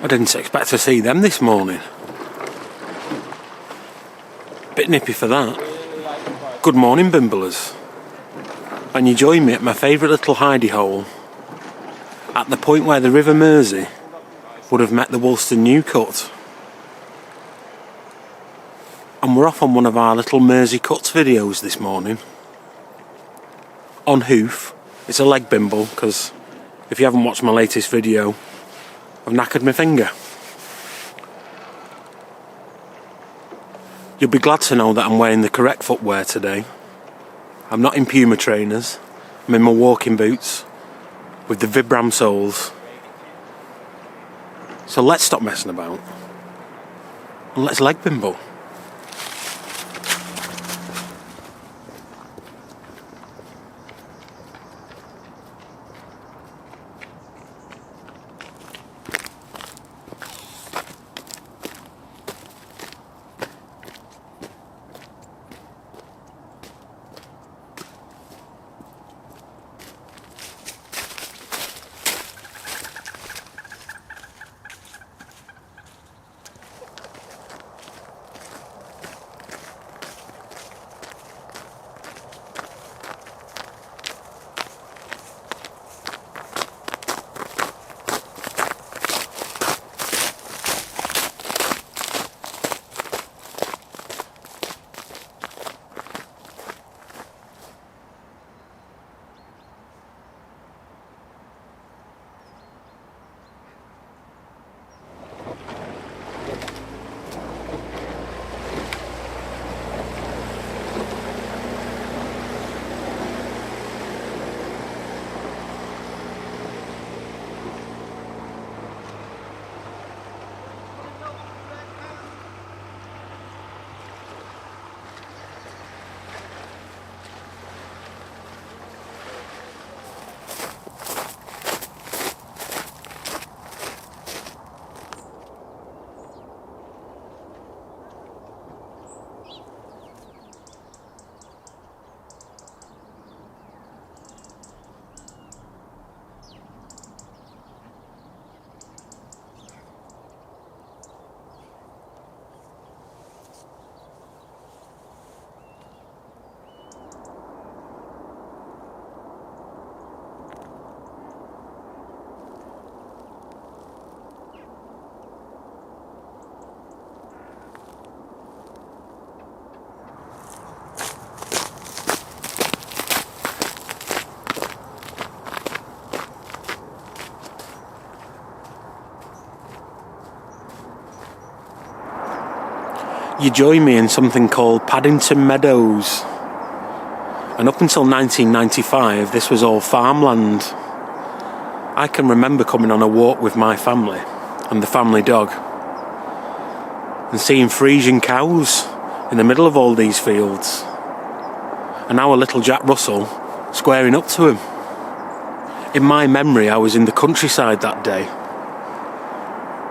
I didn't expect to see them this morning. Bit nippy for that. Good morning, bimblers. And you join me at my favourite little hidey hole, at the point where the River Mersey would have met the Woolston New Cut. And we're off on one of our little Mersey cuts videos this morning. On hoof. It's a leg bimble, because if you haven't watched my latest video, I've knackered my finger. You'll be glad to know that I'm wearing the correct footwear today. I'm not in Puma trainers. I'm in my walking boots with the Vibram soles. So let's stop messing about and let's leg bimble. You join me in something called Paddington Meadows. And up until 1995, this was all farmland. I can remember coming on a walk with my family and the family dog and seeing Frisian cows in the middle of all these fields. And our little Jack Russell squaring up to him. In my memory, I was in the countryside that day.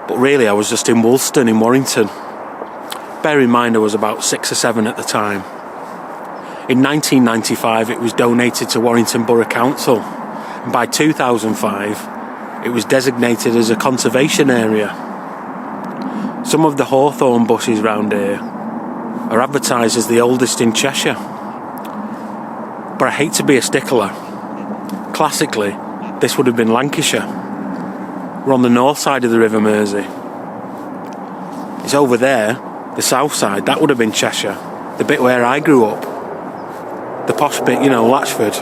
But really, I was just in Woolston in Warrington. Bear in mind I was about 6 or 7 at the time. In 1995 it was donated to Warrington Borough Council, and by 2005 it was designated as a conservation area. Some of the hawthorn bushes round here are advertised as the oldest in Cheshire. But I hate to be a stickler. Classically, this would have been Lancashire. We're on the north side of the River Mersey. It's over there, the south side, that would have been Cheshire, the bit where I grew up, the posh bit, Latchford.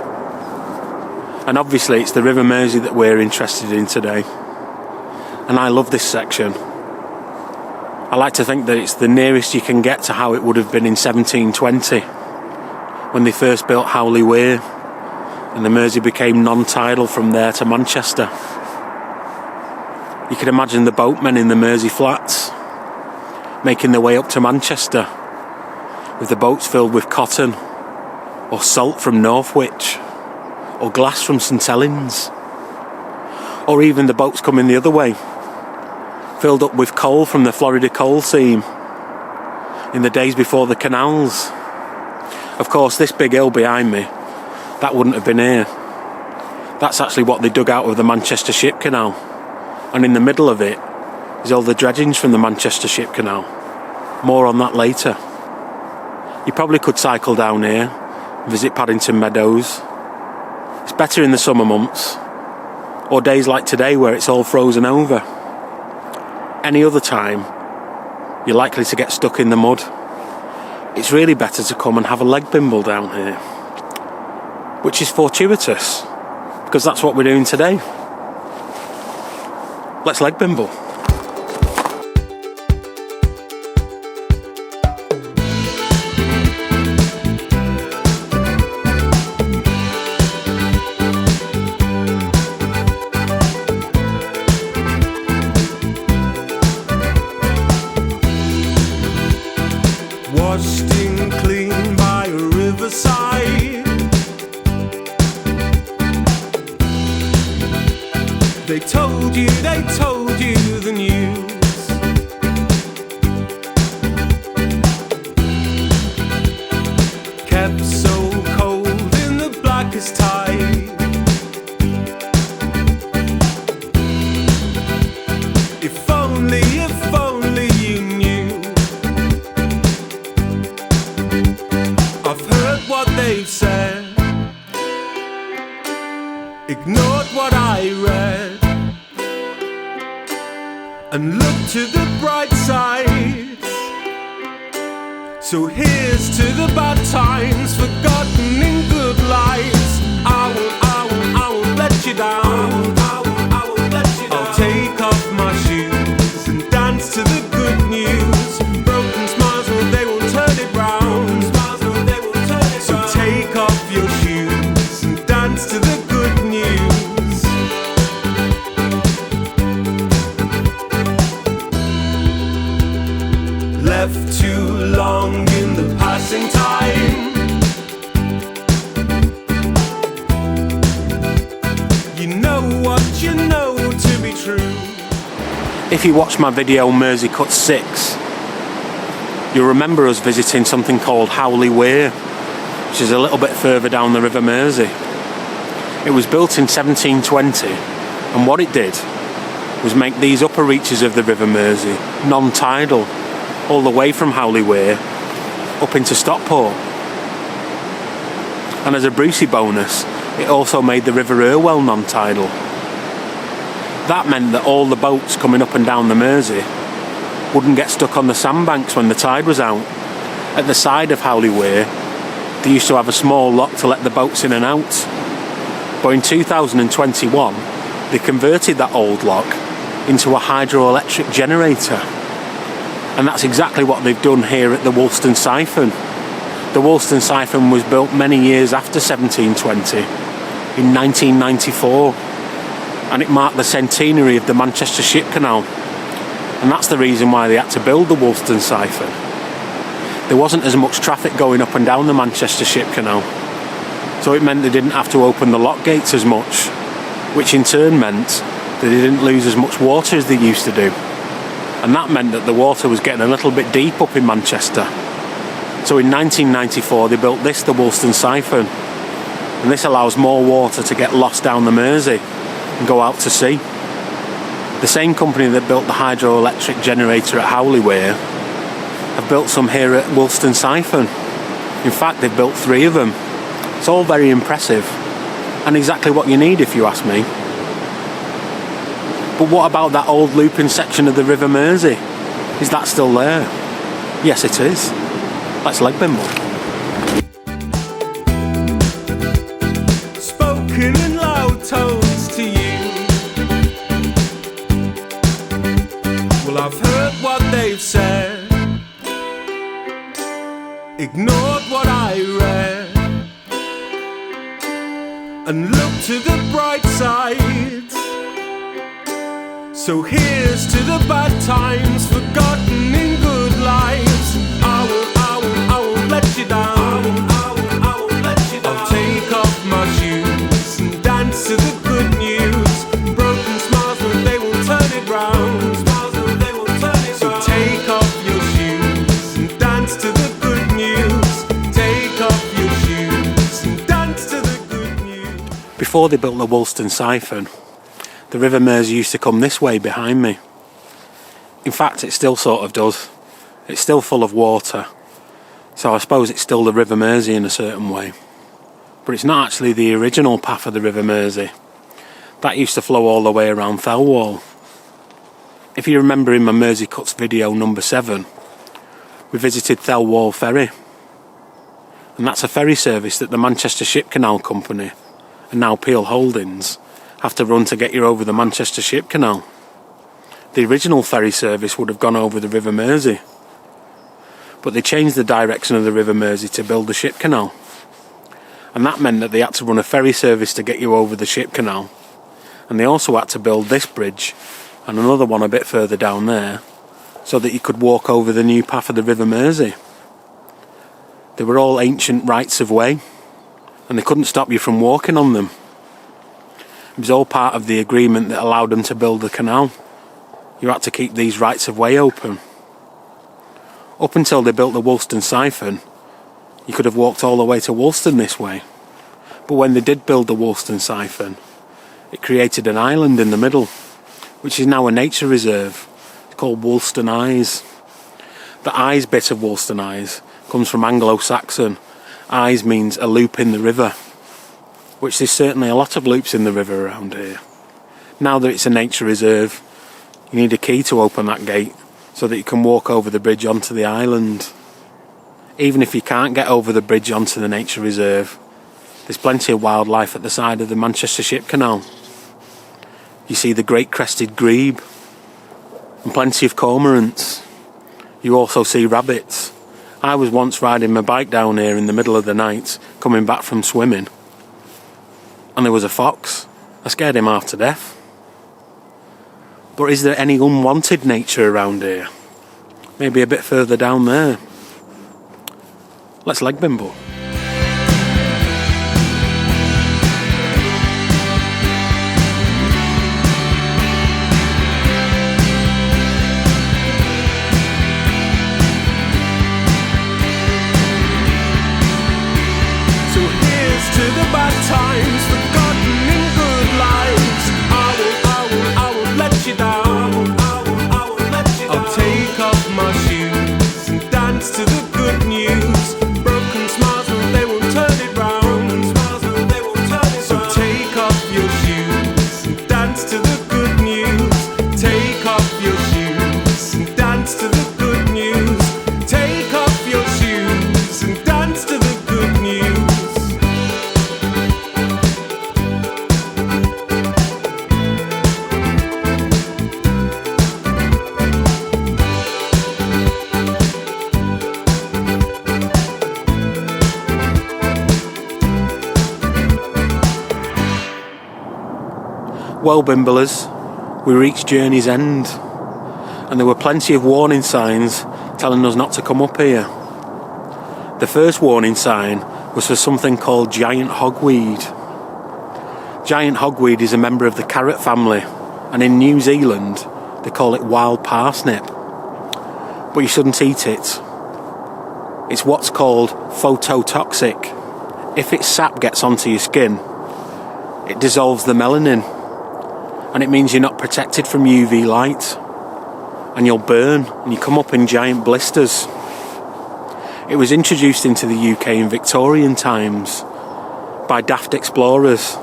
And obviously it's the River Mersey that we're interested in today, and I love this section. I like to think that it's the nearest you can get to how it would have been in 1720 when they first built Howley Weir and the Mersey became non-tidal from there to Manchester. You can imagine the boatmen in the Mersey flats making their way up to Manchester with the boats filled with cotton or salt from Northwich or glass from St Helens, or even the boats coming the other way filled up with coal from the Florida coal seam in the days before the canals. Of course, this big hill behind me, that wouldn't have been here. That's actually what they dug out of the Manchester Ship Canal, and in the middle of it is all the dredgings from the Manchester Ship Canal. More on that later. You probably could cycle down here, visit Paddington Meadows. It's better in the summer months, or days like today where it's all frozen over. Any other time, you're likely to get stuck in the mud. It's really better to come and have a leg bimble down here, which is fortuitous, because that's what we're doing today. Let's leg bimble. Washed in clean by Riverside. They told you the news. Kept so cold in the blackest tide. If only you knew. I've heard what they've said, ignored what I read, and looked to the bright side. So here's to the bad times, forgotten in good lives. I won't let you down. I'll take off my shoes and dance to the good news. Broken smiles, well, they won't turn it round. So take off your shoes and dance to the good news. Left too long in the passing time. You know what you know to be true. If you watch my video Mersey Cut 6, you'll remember us visiting something called Howley Weir, which is a little bit further down the River Mersey. It was built in 1720, and what it did was make these upper reaches of the River Mersey non-tidal, all the way from Howley Weir up into Stockport. And as a Brucey bonus, it also made the River Irwell non-tidal. That meant that all the boats coming up and down the Mersey wouldn't get stuck on the sandbanks when the tide was out. At the side of Howley Weir, they used to have a small lock to let the boats in and out. But in 2021, they converted that old lock into a hydroelectric generator. And that's exactly what they've done here at the Woolston Siphon. The Woolston Siphon was built many years after 1720, in 1994. And it marked the centenary of the Manchester Ship Canal. And that's the reason why they had to build the Woolston Siphon. There wasn't as much traffic going up and down the Manchester Ship Canal, so it meant they didn't have to open the lock gates as much, which in turn meant that they didn't lose as much water as they used to do. And that meant that the water was getting a little bit deep up in Manchester. So in 1994 they built this, the Woolston Siphon, and this allows more water to get lost down the Mersey and go out to sea. The same company that built the hydroelectric generator at Howley Weir have built some here at Woolston Siphon. In fact, they've built 3 of them. It's all very impressive and exactly what you need, if you ask me. But what about that old looping section of the River Mersey? Is that still there? Yes, it is. Let's leg bimble. Spoken in loud tones to you. Well, I've heard what they've said, ignored what I read, and looked to the bright side. So here's to the bad times, forgotten in good lives. I won't let you down. I won't let you down. I'll take off my shoes and dance to the good news. Broken smiles, but they won't turn it round. Smiles, but they won't turn it round. So take off your shoes and dance to the good news. Take off your shoes and dance to the good news. Before they built the Woolston Siphon, the River Mersey used to come this way behind me. In fact, it still sort of does. It's still full of water. So I suppose it's still the River Mersey in a certain way. But it's not actually the original path of the River Mersey. That used to flow all the way around Thelwall. If you remember in my Mersey Cuts video number 7, we visited Thelwall Ferry. And that's a ferry service that the Manchester Ship Canal Company, and now Peel Holdings, have to run to get you over the Manchester Ship Canal. The original ferry service would have gone over the River Mersey. But they changed the direction of the River Mersey to build the ship canal. And that meant that they had to run a ferry service to get you over the ship canal. And they also had to build this bridge and another one a bit further down there so that you could walk over the new path of the River Mersey. They were all ancient rights of way, and they couldn't stop you from walking on them. It was all part of the agreement that allowed them to build the canal. You had to keep these rights of way open. Up until they built the Woolston siphon, you could have walked all the way to Woolston this way. But when they did build the Woolston siphon, it created an island in the middle, which is now a nature reserve. It's called Woolston Eyes. The eyes bit of Woolston Eyes comes from Anglo-Saxon. Eyes means a loop in the river, which there's certainly a lot of loops in the river around here. Now that it's a nature reserve, you need a key to open that gate so that you can walk over the bridge onto the island. Even if you can't get over the bridge onto the nature reserve, there's plenty of wildlife at the side of the Manchester Ship Canal. You see the great crested grebe and plenty of cormorants. You also see rabbits. I was once riding my bike down here in the middle of the night, coming back from swimming, and there was a fox. I scared him half to death. But is there any unwanted nature around here? Maybe a bit further down there. Let's leg bimble. Times forgotten in good lives. I will let you down. I'll take off my shoes and dance to the good news. Broken smiles, but they won't turn it round. So take off your shoes and dance to the good news. Take off your shoes and dance to the good news. Take off your shoes and dance to the good news. Well, bimblers, we reached Journey's End, and there were plenty of warning signs telling us not to come up here. The first warning sign was for something called giant hogweed. Giant hogweed is a member of the carrot family, and in New Zealand they call it wild parsnip. But you shouldn't eat it. It's what's called phototoxic. If its sap gets onto your skin, it dissolves the melanin, and it means you're not protected from UV light, and you'll burn, and you come up in giant blisters. It was introduced into the UK in Victorian times by daft explorers,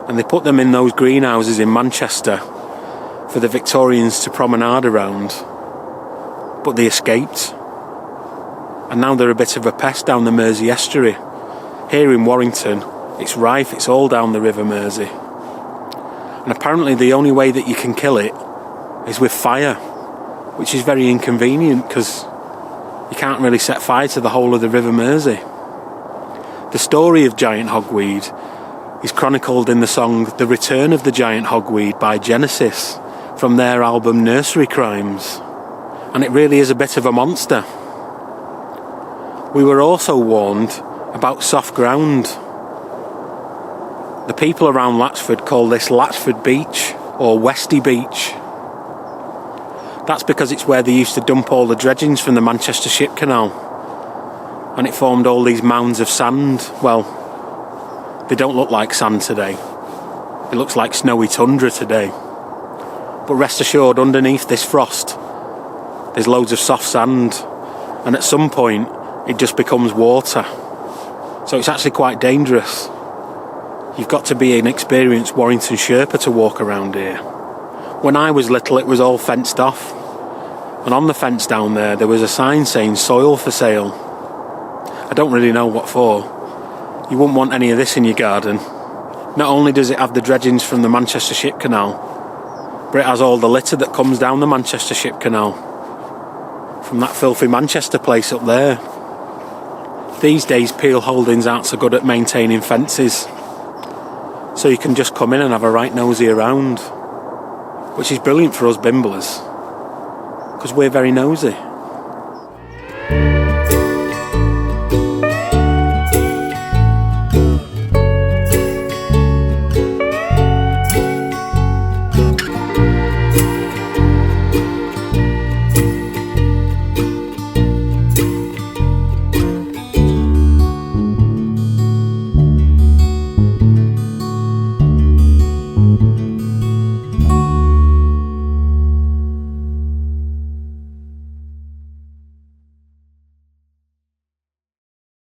and they put them in those greenhouses in Manchester for the Victorians to promenade around, but they escaped, and now they're a bit of a pest down the Mersey estuary. Here in Warrington, it's rife, it's all down the River Mersey. And apparently the only way that you can kill it is with fire, which is very inconvenient because you can't really set fire to the whole of the River Mersey. The story of giant hogweed is chronicled in the song The Return of the Giant Hogweed by Genesis from their album Nursery Crimes. And it really is a bit of a monster. We were also warned about soft ground. The people around Latchford call this Latchford Beach or Westy Beach. That's because it's where they used to dump all the dredgings from the Manchester Ship Canal, and it formed all these mounds of sand. Well, they don't look like sand today. It looks like snowy tundra today. But rest assured, underneath this frost, There's loads of soft sand, and at some point it just becomes water. So it's actually quite dangerous. You've got to be an experienced Warrington Sherpa to walk around here. When I was little, it was all fenced off, and on the fence down there was a sign saying soil for sale. I don't really know what for. You wouldn't want any of this in your garden. Not only does it have the dredgings from the Manchester Ship Canal, but it has all the litter that comes down the Manchester Ship Canal from that filthy Manchester place up there. These days, Peel Holdings aren't so good at maintaining fences, so you can just come in and have a right nosy around, which is brilliant for us bimblers, because we're very nosy.